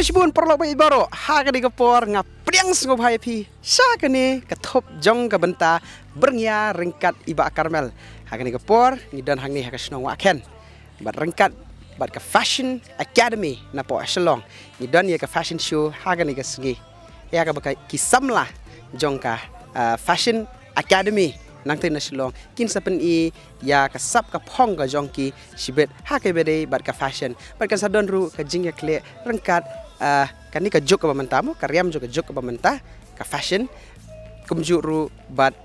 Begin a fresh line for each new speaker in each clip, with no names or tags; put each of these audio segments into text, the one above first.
Mishbun perlo bai baro hagani kapor nga priang sngop hai phi sakani kathop jong ka benta berngya ringkat iba karmel hagani kapor ni dan hangni hakasnong waken bat ringkat bat ka fashion academy na po asalong ni dan ya ka fashion show hagani ka sngi ya ka baka kisamla jong ka fashion academy nang tin naslong kin sapen I ya ka sap ka phong ka jongki sibet ha ke bede bat ka fashion bat kan sadon ru ka jingya kle rengkat kan ni ka jok ka bamentamu ka riam jok ka bamenta ka fashion kumju ru bat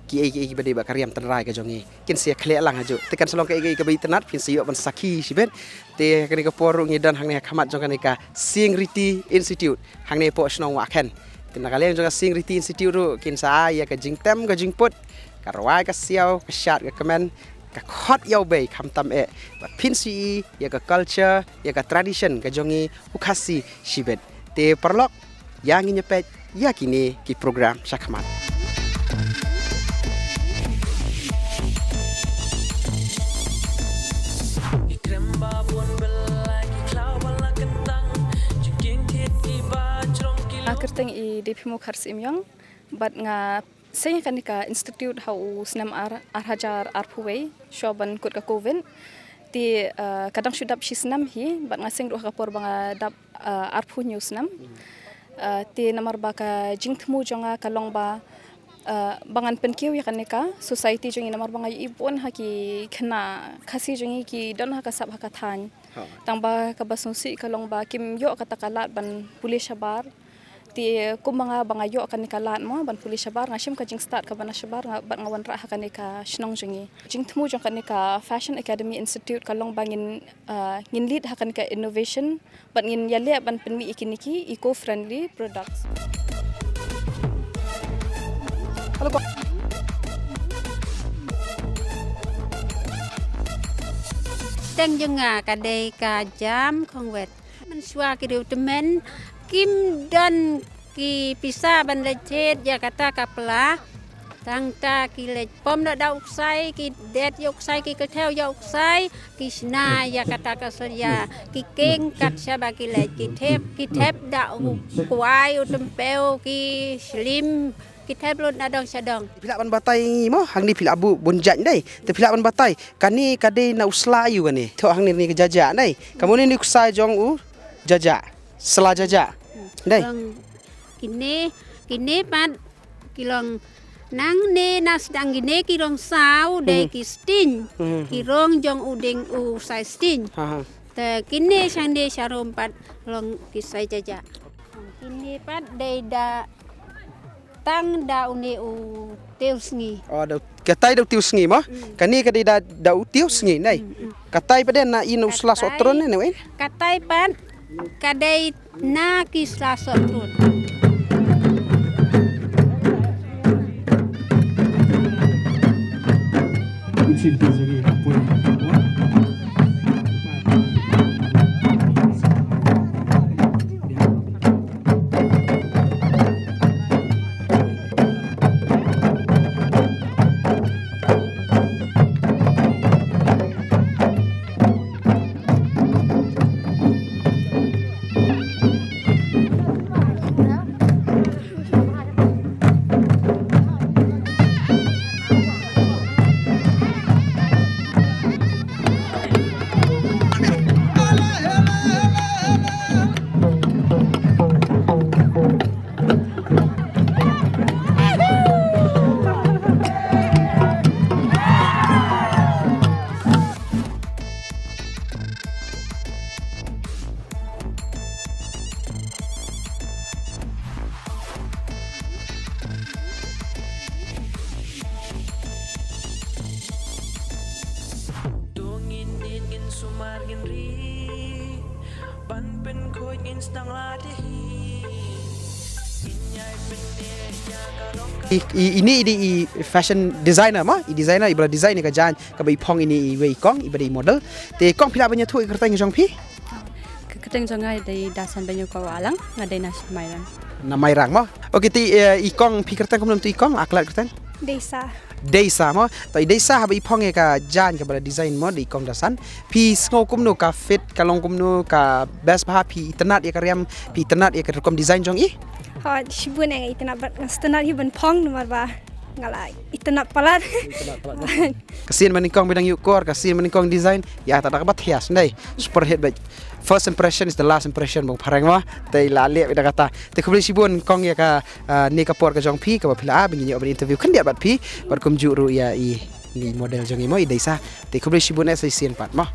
ki ai bede ba ka riam tenrai ka jongi kin sia kle lang haju tekan salong ka ai ka bai tenat pin siyo ban saki sibet te kan ni ka poru ngidan hang ni khamat jong kan ni ka Singriti Institute hang ni po snong wa khen tin nakalian jong ka Singriti Institute ru kin sa ya ka jingtem ka jingput karwai ka siaw ka shat ka komen ka khot yaw bay kham tam bat phin si ya ka culture ya ka tradition ka jongi ukasi shibet te perlok yang nyepet ya kini ki program sakhamat
Akhirnya I DP Mukhars Imyong bat nga saya kan ka institute hau senam arhajar arpuwei shoban kut ka covid ti kadang sudap si senam hi bat ngaseng ru kapor banga dap arpu news nam ti namar baka jingtmu jonga kalong ba bangan penkiu ya kan ka society jongi namar banga ibon haki kena khasi jongi ki don haka sab haka than tang ba ka basusi kalong ba kim yo kata kalat ban pulis sabar ti kumanga banga yo kan kalat mo ban pulis sabar ngashim ka jing start ka bana sabar ban ngawan ra kan ka shnong jingi jing thmu jong kan ka fashion academy institute kalong bangin ngin lead hakan ka innovation ban ngin yale ban penmi ikiniki eco friendly products halo
teng jonga ka dei ka jam khong wet man swa ki temen kim dan ki pisa ban lecet ya kata kapla tang ta ki lech pom da dauk sai ki det yok sai ki ketel yok sai ki sna ya kata ka soya ki keng kat saba ki lech ki tep da kuai utempeu ki slim ki tep lon adong sadong
pilak ban batai mo hang ni pilak bu bonjat dai te pilak ban batai kani kade na usla yu kani tho hang ni ke jaja dai kamu ni kusai jong u jaja sela jaja dai
kini pat kilong nang ne nas dang gine kirong sau dai ki stin kirong jong udeng u sai stin te kini sang de sharom pat long ki sai jaja kini pat dai da tang da uni u teusngi
da katai da teusngi mo kani kade da teusngi dai katai paden na inu slas otron ne we
katai pat kadai na kisla sotrut
ini di fashion designer mah designer ibra design ka jan ka bai phong ini wei kong ibra model te kong pila banya thu kerta jong pi
keteng jonga dai dasan banyu ko walang ngadai nas mairan
na mairang mah oke ti i kong pi kerta kom tu i kong aklat kerta desa mo to desa ha ipong ka jan ka bala design mo di kong dasan pi ngo kumno ka fit ka long kumno ka best pa pi tenat ya karyam pi tenat ya kom design jong i
Ha shibun ang itanap stenar hiban pong nomor ba ngala itanap palat.
kasin maningkong bidang yukor kasin maningkong design ya ta dapat hias ndai super hit but first impression is the last impression bang parang ma tai la le bida kata te khubli sibun kong ya ka ni kapor ka jong pi ka ba pila bin nyo interview kan dia bat pi bat kum juru ya i ni model jong i mo i desa te khubli sibun sa sien pat ma